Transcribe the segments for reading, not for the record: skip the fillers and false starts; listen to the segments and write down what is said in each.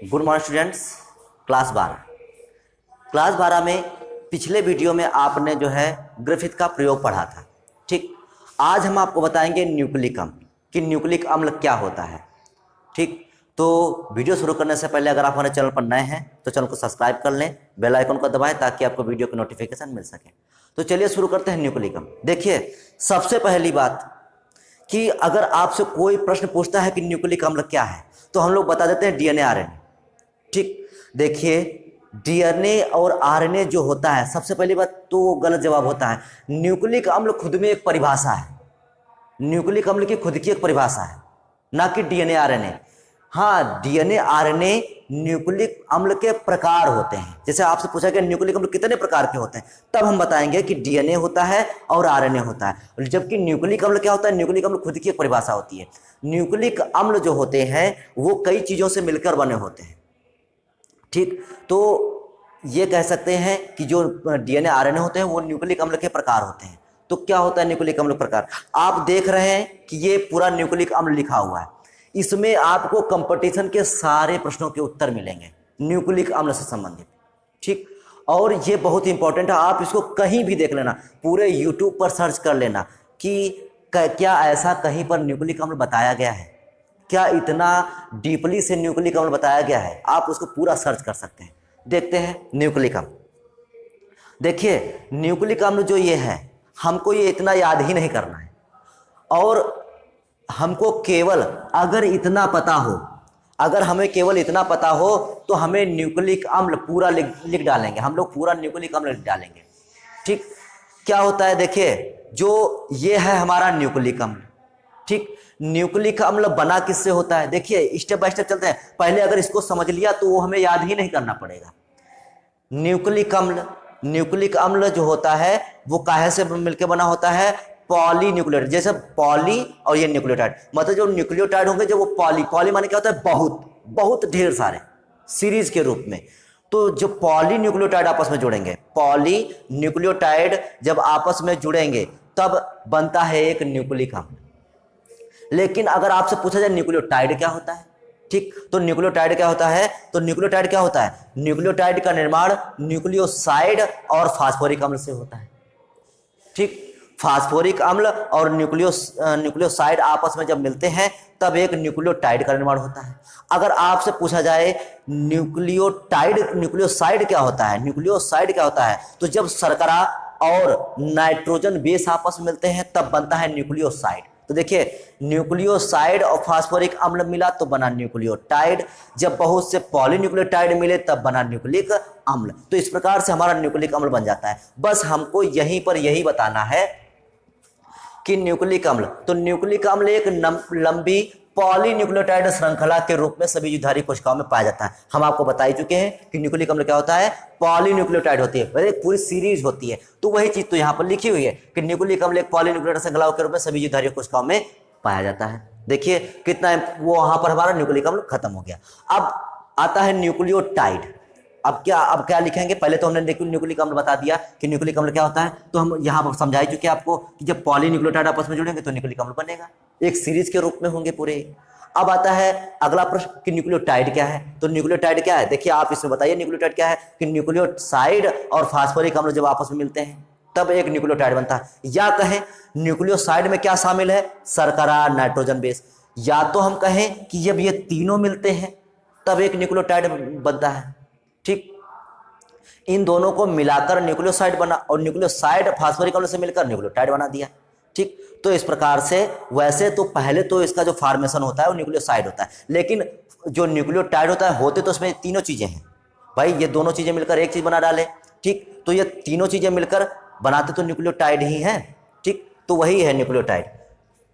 Good morning students. Class 12 में पिछले video में आपने जो है ग्रिफिथ का प्रयोग पढ़ा था। ठीक, आज हम आपको बताएंगे न्यूक्लिक अम्ल कि न्यूक्लिक अम्ल क्या होता है। ठीक, तो वीडियो शुरू करने से पहले अगर आप हमारे चैनल पर नए हैं तो चैनल को सब्सक्राइब कर लें, बेल आइकन को दबाएं ताकि आपको वीडियो की नोटिफिकेशन मिल सके। तो चलिए शुरू करते हैं न्यूक्लिक अम्ल। देखिए, सबसे पहली बात कि अगर आपसे कोई प्रश्न पूछता है कि न्यूक्लिक अम्ल क्या है तो हम लोग बता देते हैं डीएनए आरएनए। ठीक, देखिए डीएनए और आरएनए जो होता है, सबसे पहली बात तो वो गलत जवाब होता है। न्यूक्लिक अम्ल खुद में एक परिभाषा है, न्यूक्लिक अम्ल की खुद की एक परिभाषा है, ना कि डीएनए आरएनए। हाँ, डीएनए आरएनए न्यूक्लिक अम्ल के प्रकार होते हैं। जैसे आपसे पूछा कि न्यूक्लिक अम्ल कितने प्रकार के होते हैं, तब हम बताएंगे कि डीएनए होता है और आरएनए होता है। जबकि न्यूक्लिक अम्ल क्या होता है, न्यूक्लिक अम्ल खुद की एक परिभाषा होती है। न्यूक्लिक अम्ल जो होते हैं वो कई चीजों से मिलकर बने होते हैं। ठीक, तो ये कह सकते हैं कि जो डीएनए आरएनए होते हैं वो न्यूक्लिक अम्ल के प्रकार होते हैं। तो क्या होता है न्यूक्लिक अम्ल प्रकार? आप देख रहे हैं कि ये पूरा न्यूक्लिक अम्ल लिखा हुआ है, इसमें आपको कंपटीशन के सारे प्रश्नों के उत्तर मिलेंगे न्यूक्लिक अम्ल से संबंधित। ठीक, और ये बहुत इंपॉर्टेंट है, आप इसको कहीं भी देख लेना, पूरे यूट्यूब पर सर्च कर लेना कि क्या ऐसा कहीं पर न्यूक्लिक अम्ल बताया गया है, क्या इतना डीपली से न्यूक्लिक अम्ल बताया गया है, आप उसको पूरा सर्च कर सकते हैं। देखते हैं न्यूक्लिक अम्ल। देखिए न्यूक्लिक अम्ल जो ये है, हमको ये इतना याद ही नहीं करना है, और हमको केवल अगर इतना पता हो, अगर हमें केवल इतना पता हो तो हमें न्यूक्लिक अम्ल पूरा लिख डालेंगे, हम लोग पूरा न्यूक्लिक अम्ल लिख डालेंगे। ठीक, क्या होता है देखिए, जो ये है हमारा न्यूक्लिक अम्ल। ठीक, न्यूक्लिक अम्ल बना किससे होता है? देखिए स्टेप बाय स्टेप चलते हैं। पहले अगर इसको समझ लिया तो वो हमें याद ही नहीं करना पड़ेगा। न्यूक्लिक अम्ल जो होता है वो काहे से मिलकर बना होता है? Poly nucleotide. जैसे पॉली और ये न्यूक्लियोटाइड, मतलब जो न्यूक्लियोटाइड होंगे जो वो पॉली माने क्या होता है? बहुत ढेर सारे सीरीज के रूप में। तो जो पॉली न्यूक्लियोटाइड आपस में जुड़ेंगे, पॉली न्यूक्लियोटाइड जब आपस में जुड़ेंगे तब बनता है एक न्यूक्लिक अम्ल। लेकिन अगर आपसे पूछा जाए न्यूक्लियोटाइड क्या होता है, ठीक, तो न्यूक्लियोटाइड क्या होता है? तो न्यूक्लियोटाइड क्या होता है? न्यूक्लियोटाइड का निर्माण न्यूक्लियोसाइड और फास्फोरिक अम्ल से होता है। ठीक, फास्फोरिक अम्ल और न्यूक्लियोसाइड आपस में जब मिलते हैं तब एक न्यूक्लियोटाइड का निर्माण होता है। अगर आपसे पूछा जाए न्यूक्लियोसाइड क्या होता है, न्यूक्लियोसाइड क्या होता है, तो जब शर्करा और नाइट्रोजन बेस आपस में मिलते हैं तब बनता है न्यूक्लियोसाइड। तो देखिए न्यूक्लियोसाइड और फास्फोरिक अम्ल मिला तो बना न्यूक्लियोटाइड, जब बहुत से पॉलीन्यूक्लियोटाइड मिले तब बना न्यूक्लिक अम्ल। तो इस प्रकार से हमारा न्यूक्लिक अम्ल बन जाता है। बस हमको यहीं पर यही बताना है कि न्यूक्लिक अम्ल, तो न्यूक्लिक अम्ल एक लंबी पॉलीन्यूक्लियोटाइड श्रृंखला के रूप में सभी जीवधारी कोशिकाओं में पाया जाता है। हम आपको बता ही चुके हैं कि न्यूक्लिक अम्ल क्या होता है? पॉलीन्यूक्लियोटाइड होती है, एक पूरी सीरीज होती है। तो वही चीज तो यहाँ पर लिखी हुई है कि न्यूक्लिक अम्ल एक पॉलीन्यूक्लियोटाइड श्रृंखला के रूप में सभी जीवधारी कोशिकाओं में पाया जाता है। देखिए कितना वो, वहां पर हमारा न्यूक्लिक अम्ल खत्म हो गया। अब आता है न्यूक्लियोटाइड। अब क्या लिखेंगे? पहले तो हमने न्यूक्लिक अम्ल बता दिया कि न्यूक्लिक अम्ल क्या होता है, तो हम यहाँ पर समझा ही चुके हैं आपको कि जब पॉलीन्यूक्लियोटाइड आपस में जुड़ेंगे तो न्यूक्लिक अम्ल बनेगा, एक सीरीज के रूप में होंगे पूरे। अब आता है अगला प्रश्न कि न्यूक्लियोटाइड क्या है। तो न्यूक्लियोटाइड क्या है, देखिए आप इसमें बताइए न्यूक्लियोटाइड क्या है? कि न्यूक्लियोसाइड और फास्फोरिक अम्ल जब आपस में मिलते हैं तब एक न्यूक्लियोटाइड बनता है। या कहें न्यूक्लियोसाइड में क्या शामिल है? शर्करा, नाइट्रोजन बेस। या तो हम कहें कि जब ये तीनों मिलते हैं तब एक न्यूक्लियोटाइड बनता है। ठीक, इन दोनों को मिलाकर न्यूक्लियोसाइड बना और न्यूक्लियोसाइड फास्फोरिक अम्ल से मिलकर न्यूक्लियोटाइड बना दिया। ठीक, तो इस प्रकार से वैसे तो पहले तो इसका जो फॉर्मेशन होता है वो न्यूक्लियोसाइड होता है, लेकिन जो न्यूक्लियोटाइड होता है होते तो इसमें तीनों चीजें हैं भाई, ये दोनों चीजें मिलकर एक चीज बना डाले। ठीक, तो ये तीनों चीजें मिलकर बनाते तो न्यूक्लियोटाइड ही है। ठीक, तो वही है न्यूक्लियोटाइड।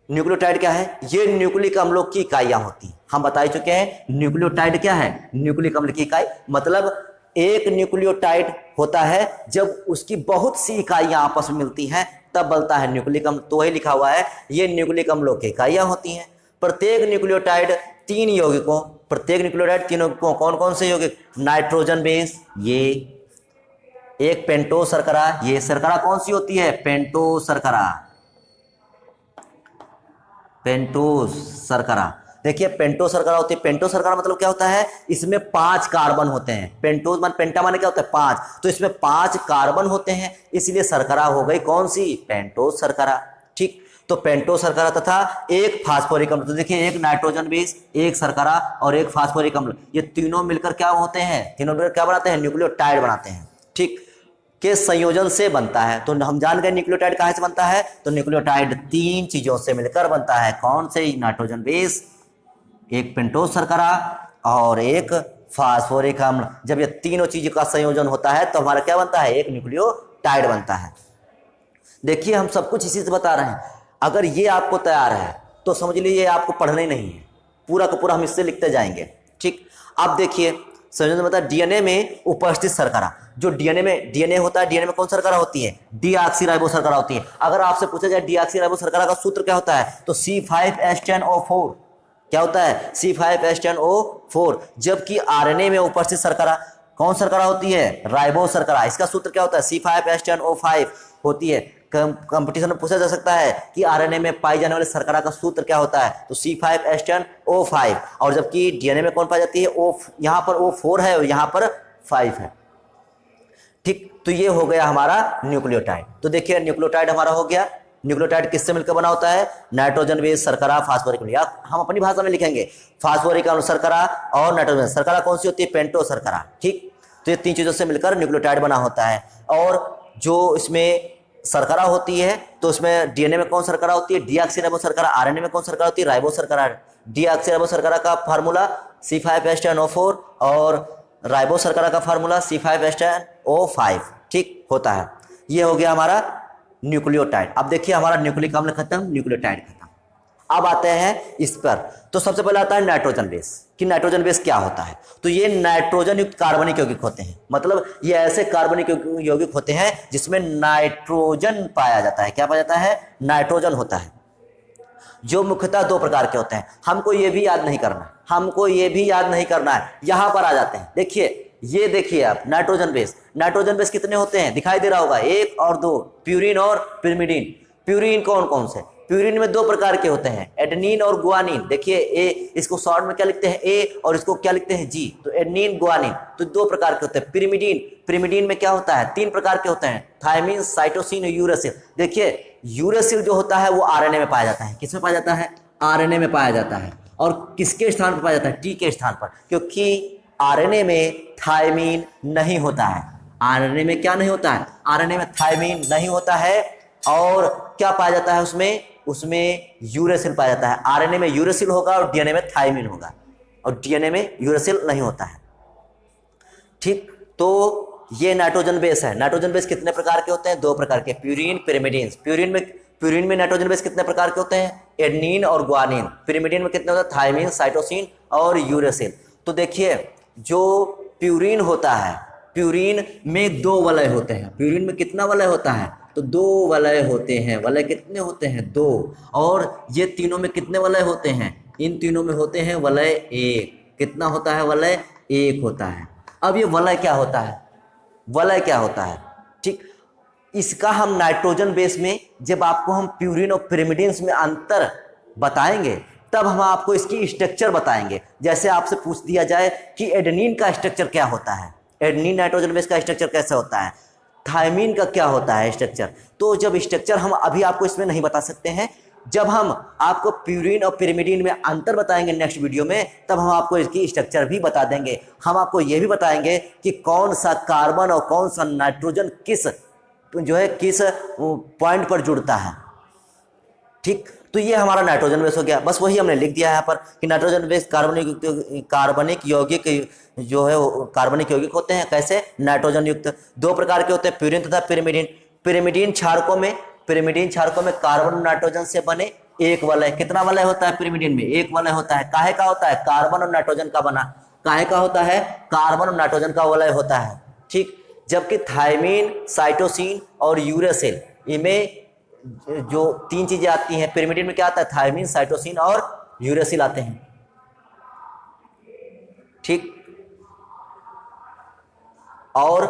न्यूक्लियोटाइड क्या है? ये न्यूक्लिक अम्लों की इकाइयां होती हैं। हम बता ही चुके हैं न्यूक्लियोटाइड क्या है? न्यूक्लिक अम्ल की इकाई। मतलब एक न्यूक्लियोटाइड होता है जब उसकी बहुत सी इकाइयां आपस में मिलती हैं तब बनता है न्यूक्लिक अम्ल। तो वही लिखा हुआ है, ये न्यूक्लिक अम्लों की इकाइयां होती हैं। प्रत्येक न्यूक्लियोटाइड तीन यौगिकों, प्रत्येक न्यूक्लियोटाइड तीन यौगिकों, कौन कौन से यौगिक? नाइट्रोजन बेस, ये एक पेंटोस शर्करा, ये शर्करा कौन सी होती है? पेंटोस शर्करा, पेंटोस शर्करा। देखिए पेंटो शर्करा होती है, पेंटो शर्करा मतलब क्या होता है, इसमें 5 कार्बन होते हैं। पेंटोज मान पेंटा माने क्या होता है 5, तो इसमें 5 कार्बन होते हैं, इसलिए शर्करा हो गई कौन सी, पेंटोज शर्करा। ठीक, तो पेंटोज शर्करा तथा एक फास्फोरिक अम्ल। तो देखिए एक नाइट्रोजन बेस, एक शर्करा और एक फास्फोरिक अम्ल, ये तीनों मिलकर क्या होते हैं, तीनों मिलकर क्या बनाते हैं, न्यूक्लियोटाइड बनाते हैं। ठीक, के संयोजन से बनता है। तो हम जान गए न्यूक्लियोटाइड कहाँ से बनता है, तो न्यूक्लियोटाइड 3 चीजों से मिलकर बनता है। कौन से, नाइट्रोजन बेस, एक पेंटोज शर्करा और एक फास्फोरिक अम्ल। जब ये तीनों चीजों का संयोजन होता है तो हमारा क्या बनता है, एक न्यूक्लियोटाइड बनता है। देखिए हम सब कुछ इसी से बता रहे हैं। अगर ये आपको तैयार है तो समझ लीजिए आपको पढ़ना ही नहीं है, पूरा का पूरा हम इससे लिखते जाएंगे। ठीक, अब देखिए संयोजन बता, डीएनए में उपस्थित शर्करा, जो डीएनए होता है, डीएनए में कौन शर्करा होती है, डीऑक्सीराइबो शर्करा होती है। अगर आपसे पूछा जाए डीऑक्सीराइबो शर्करा का सूत्र क्या होता है, तो C5H10O4 क्या होता है, C5H10O4। जबकि आरएनए में उपस्थित शर्करा कौन शर्करा होती है, राइबो शर्करा, इसका सूत्र क्या होता है, C5H10O5 होती है। कंपटीशन में पूछा जा सकता है कि आरएनए में पाई जाने वाले शर्करा का सूत्र क्या होता है, तो C5H10O5। और जबकि डीएनए में कौन पाई जाती है, O, यहाँ पर O4 है और यहाँ पर 5 है। ठीक, तो ये हो गया हमारा न्यूक्लियोटाइड। तो देखिए न्यूक्लियोटाइड हमारा हो गया। न्यूक्लियोटाइड किससे मिलकर बना होता है, नाइट्रोजन बेस शर्करा फास्फोरिक अम्ल, या हम अपनी भाषा में लिखेंगे फास्फोरिक अम्ल शर्करा और नाइट्रोजन शर्करा कौन सी होती है, पेंटो शर्करा। ठीक, तो ये 3 चीजों से मिलकर न्यूक्लियोटाइड बना होता है। और जो इसमें शर्करा होती है तो उसमें डीएनए में कौन शर्करा होती है, डीऑक्सीराइबो शर्करा, आरएनए में कौन शर्करा होती है, राइबो शर्करा। डीऑक्सीराइबो शर्करा का फार्मूला C5H10O4 और राइबो शर्करा का फार्मूला C5H10O5। ठीक होता है। ये हो गया हमारा न्यूक्लियोटाइड। अब देखिए हमारा न्यूक्लिक अम्ल खत्म, न्यूक्लियोटाइड खत्म। अब आते हैं इस पर। तो सबसे पहले आता है नाइट्रोजन बेस, कि नाइट्रोजन बेस क्या होता है। तो ये नाइट्रोजन युक्त कार्बनिक यौगिक होते हैं, मतलब ये ऐसे कार्बनिक यौगिक होते हैं जिसमें नाइट्रोजन पाया जाता है। क्या पाया जाता है, नाइट्रोजन होता है, जो मुख्यतः 2 प्रकार के होते हैं। हमको ये भी याद नहीं करना है, यहां पर आ जाते हैं। देखिए ये देखिए आप, नाइट्रोजन बेस कितने होते हैं, दिखाई दे रहा होगा, 1 और 2, प्यूरिन और पिरिमिडीन। प्यूरिन कौन कौन से, प्यूरिन में 2 प्रकार के होते हैं, एडेनिन और गुआनिन। देखिए ए, इसको शॉर्ट में क्या लिखते हैं, ए, और इसको क्या लिखते हैं, जी। तो एडेनिन गुआनिन तो 2 प्रकार के होते हैं। पिरिमिडीन में क्या होता है, 3 प्रकार के होते हैं, थायमिन, साइटोसिन और यूरेसिल। देखिए यूरेसिल जो होता है वो आरएनए में पाया जाता है। किसमें पाया जाता है, आरएनए में पाया जाता है। और किसके स्थान पर पाया जाता है, टी के स्थान पर, क्योंकि आरएनए में थायमिन नहीं होता है। आरएनए में क्या नहीं होता है, आरएनए में थायमिन नहीं होता है। और क्या पाया जाता है उसमें यूरेसिल पाया जाता है। आरएनए में यूरेसिल होगा और डीएनए में थायमिन होगा, और डीएनए में यूरेसिल नहीं होता है। ठीक, तो ये नाइट्रोजन बेस है। नाइट्रोजन बेस कितने प्रकार के होते हैं, 2 प्रकार के, प्यूरिन, पिरिमिडीन। प्यूरिन में नाइट्रोजन बेस कितने प्रकार के होते हैं, एडेनिन और गुआनिन। पिरिमिडीन में कितने होते हैं, थायमिन, साइटोसिन और यूरेसिल। तो देखिए जो प्यूरिन होता है, प्यूरिन में 2 वलय होते हैं। प्यूरिन में कितना वलय होता है, तो 2 वलय होते हैं। वलय कितने होते हैं, 2। और ये तीनों में कितने वलय होते हैं, इन तीनों में होते हैं वलय 1। कितना होता है, वलय 1 होता है। अब ये वलय क्या होता है, ठीक, इसका हम नाइट्रोजन बेस में जब आपको हम प्यूरिन और पिरिमिडीन में अंतर बताएंगे तब हम आपको इसकी स्ट्रक्चर बताएंगे। जैसे आपसे पूछ दिया जाए कि एडेनिन का स्ट्रक्चर क्या होता है, एडेनिन नाइट्रोजन बेस का स्ट्रक्चर कैसे होता है, थायमिन का क्या होता है स्ट्रक्चर, तो जब स्ट्रक्चर हम अभी आपको इसमें नहीं बता सकते हैं, जब हम आपको प्यूरिन और पिरिमिडीन में अंतर बताएंगे नेक्स्ट वीडियो में, तब हम आपको इसकी स्ट्रक्चर भी बता देंगे। हम आपको यह भी बताएंगे कि कौन सा कार्बन और कौन सा नाइट्रोजन किस पॉइंट पर जुड़ता है। ठीक, तो ये हमारा नाइट्रोजन बेस हो गया। बस वही हमने लिख दिया है यहाँ पर कि नाइट्रोजन बेस कार्बनिक यौगिक जो है कार्बनिक यौगिक होते हैं। कैसे, नाइट्रोजन युक्त। 2 प्रकार के होते हैं, प्यूरिन तथा पिरिमिडीन। पिरिमिडीन क्षारकों में कार्बन और नाइट्रोजन से बने 1 वलय। कितना वलय होता है पिरिमिडीन में, 1 वलय होता है। काहे का होता है, कार्बन और नाइट्रोजन का बना। काहे का होता है, कार्बन और नाइट्रोजन का वलय होता है। ठीक, जबकि थायमिन, साइटोसिन और यूरेसिल, इनमें जो 3 चीजें आती हैं, पिरिमिडीन में क्या आता है, थायमिन, साइटोसिन और यूरेसिल आते हैं। ठीक, और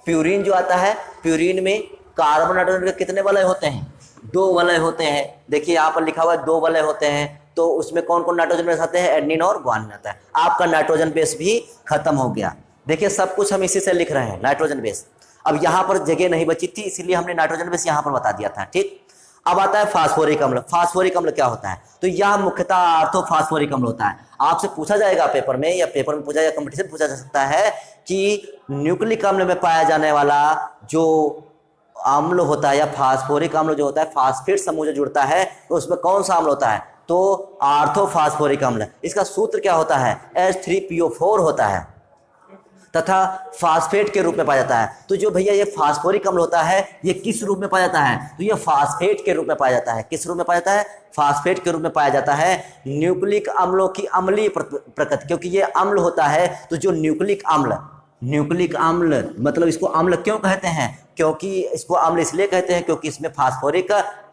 प्यूरिन जो आता है, प्यूरिन में कार्बन नाइट्रोजन के कितने वलय होते हैं, 2 वलय होते हैं। देखिए यहाँ पर लिखा हुआ है 2 वलय होते हैं। तो उसमें कौन कौन नाइट्रोजन बेस आते हैं, एडेनिन और गुआनिन आता है। आपका नाइट्रोजन बेस भी खत्म हो गया। देखिए सब कुछ हम इसी से लिख रहे हैं, नाइट्रोजन बेस। अब यहाँ पर जगह नहीं बची थी इसलिए हमने नाइट्रोजन बेस यहाँ पर बता दिया था, ठीक। अब आता है फास्फोरिक अम्ल। फास्फोरिक अम्ल क्या होता है, तो यह मुख्यतः ऑर्थोफॉस्फोरिक अम्ल होता है। आपसे पूछा जाएगा पेपर में, या पेपर में पूछा या कंपटीशन पूछा जा सकता है कि न्यूक्लिक अम्ल में पाया जाने वाला जो अम्ल होता है या फास्फोरिक अम्ल जो होता है, फास्फेट समूह जो जुड़ता है तो उसमें कौन सा अम्ल होता है, तो ऑर्थोफॉस्फोरिक अम्ल। इसका सूत्र क्या होता है, H3PO4 होता है तथा फास्फेट के रूप में पाया जाता है। तो जो भैया ये फास्फोरिक अम्ल होता है ये किस रूप में पाया जाता है, तो ये फास्फेट के रूप में पाया जाता है। किस रूप में पाया जाता है, फास्फेट के रूप में पाया जाता है। न्यूक्लिक अम्लों की अम्लीय प्रकृति, क्योंकि ये अम्ल होता है, तो जो न्यूक्लिक अम्ल मतलब इसको अम्ल क्यों कहते हैं, क्योंकि इसको अम्ल इसलिए कहते हैं क्योंकि इसमें फास्फोरिक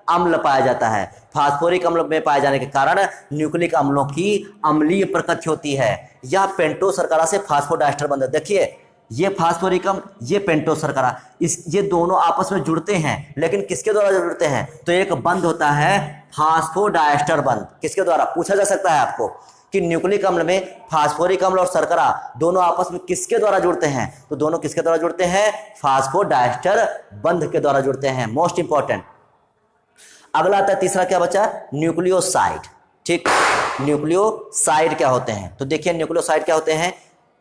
अम्ल पाया जाता है। फास्फोरिक अम्ल में पाए जाने के कारण न्यूक्लिक अम्लों की अम्लीय प्रकृति होती है। यह पेंटोस शर्करा से फास्फोडाइस्टर बंध, देखिए ये फास्फोरिक अम्ल, ये पेंटोस शर्करा, ये दोनों आपस में जुड़ते हैं, लेकिन किसके द्वारा जुड़ते हैं, तो एक बंध होता है फास्फोडाइस्टर बंध। किसके द्वारा, पूछा जा सकता है आपको कि न्यूक्लिक अम्ल में फास्फोरिक अम्ल और शर्करा दोनों आपस में किसके द्वारा जुड़ते हैं, तो दोनों किसके द्वारा जुड़ते हैं, फास्फोडाइस्टर बंध के द्वारा जुड़ते हैं। Most important. अगला आता है तीसरा, क्या बचा, न्यूक्लियोसाइड, ठीक। न्यूक्लियोसाइड क्या होते हैं, तो देखिए न्यूक्लियोसाइड क्या होते हैं,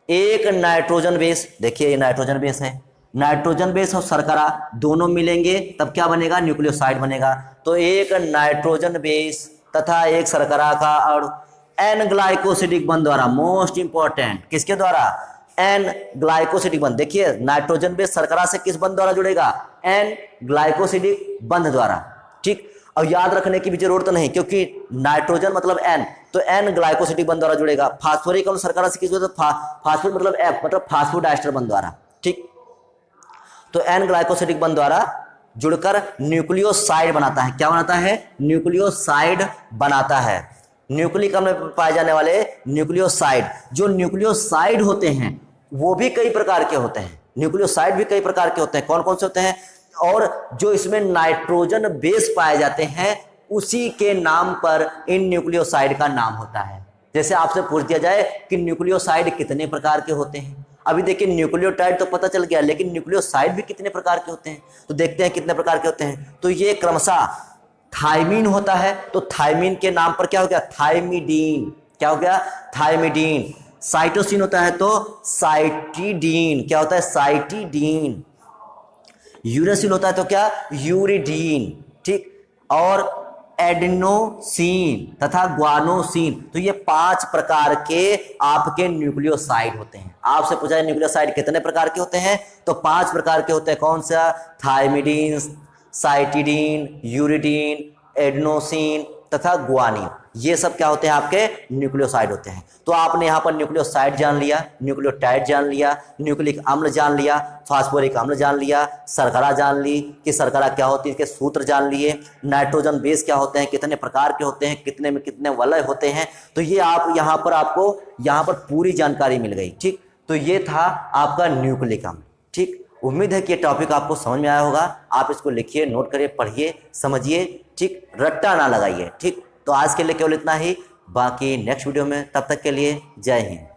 एक नाइट्रोजन बेस, देखिए ये नाइट्रोजन बेस है, नाइट्रोजन बेस और शर्करा दोनों मिलेंगे तब क्या बनेगा, न्यूक्लियोसाइड बनेगा। तो एक नाइट्रोजन बेस तथा एक शर्करा का और एन ग्लाइकोसिडिक बंध द्वारा, मोस्ट इंपॉर्टेंट, किसके द्वारा, एन ग्लाइकोसिडिक बंध। देखिए नाइट्रोजन बेस शर्करा से किस बंध द्वारा जुड़ेगा, एन ग्लाइकोसिडिक बंध द्वारा, ठीक। और याद रखने की भी जरूरत नहीं क्योंकि नाइट्रोजन मतलब एन, तो एन ग्लाइकोसिडिक बंध द्वारा जुड़ेगा। फास्फोरिक अम्ल शर्करा से किस, फास्फोर मतलब एफ मतलब फास्फोडाइस्टर बंध द्वारा, ठीक। तो एन ग्लाइकोसिडिक बंध द्वारा जुड़कर न्यूक्लियोसाइड बनाता है। क्या बनाता है, न्यूक्लियोसाइड बनाता है। न्यूक्लिक अम्ल में पाए जाने वाले न्यूक्लियोसाइड, जो न्यूक्लियोसाइड होते हैं वो भी कई प्रकार के होते हैं। न्यूक्लियोसाइड भी कई प्रकार के होते हैं, कौन कौन से होते हैं, और जो इसमें नाइट्रोजन बेस पाए जाते हैं उसी के नाम पर इन न्यूक्लियोसाइड का नाम होता है। जैसे आपसे पूछ दिया जाए कि न्यूक्लियोसाइड कितने प्रकार के होते हैं, अभी देखिए न्यूक्लियोटाइड तो पता चल गया, लेकिन न्यूक्लियोसाइड भी कितने प्रकार के होते हैं, तो देखते हैं कितने प्रकार के होते हैं। तो ये क्रमशः थायमीन होता है, तो थायमीन के नाम पर क्या हो गया, थायमिडीन। क्या हो गया, थायमिडीन। साइटोसिन होता है तो साइटिडीन, क्या होता है, साइटिडीन। यूरेसिल होता है तो क्या, यूरिडीन, ठीक। और एडेनोसिन तथा ग्वानोसिन, तो ये 5 प्रकार के आपके न्यूक्लियोसाइड होते हैं। आपसे पूछा है न्यूक्लियोसाइड कितने प्रकार के होते हैं, तो 5 प्रकार के होते हैं। कौन सा, थायमिडीन, साइटिडीन, यूरिडीन, एडेनोसिन तथा ग्वानिन, ये सब क्या होते हैं, आपके न्यूक्लियोसाइड होते हैं। तो आपने यहाँ पर न्यूक्लियोसाइड जान लिया, न्यूक्लियोटाइड जान लिया, न्यूक्लिक अम्ल जान लिया, फास्फोरिक अम्ल जान लिया, शर्करा जान ली कि शर्करा क्या होती है, इसके सूत्र जान लिए, नाइट्रोजन बेस क्या होते हैं, कितने प्रकार के होते हैं, कितने में कितने वलय होते हैं। तो ये आप यहाँ पर आपको यहाँ पर पूरी जानकारी मिल गई, ठीक। तो ये था आपका न्यूक्लिक अम्ल, ठीक। उम्मीद है कि ये टॉपिक आपको समझ में आया होगा। आप इसको लिखिए, नोट करिए, पढ़िए, समझिए, ठीक, रट्टा ना लगाइए, ठीक। तो आज के लिए केवल इतना ही, बाकी नेक्स्ट वीडियो में, तब तक के लिए जय हिंद।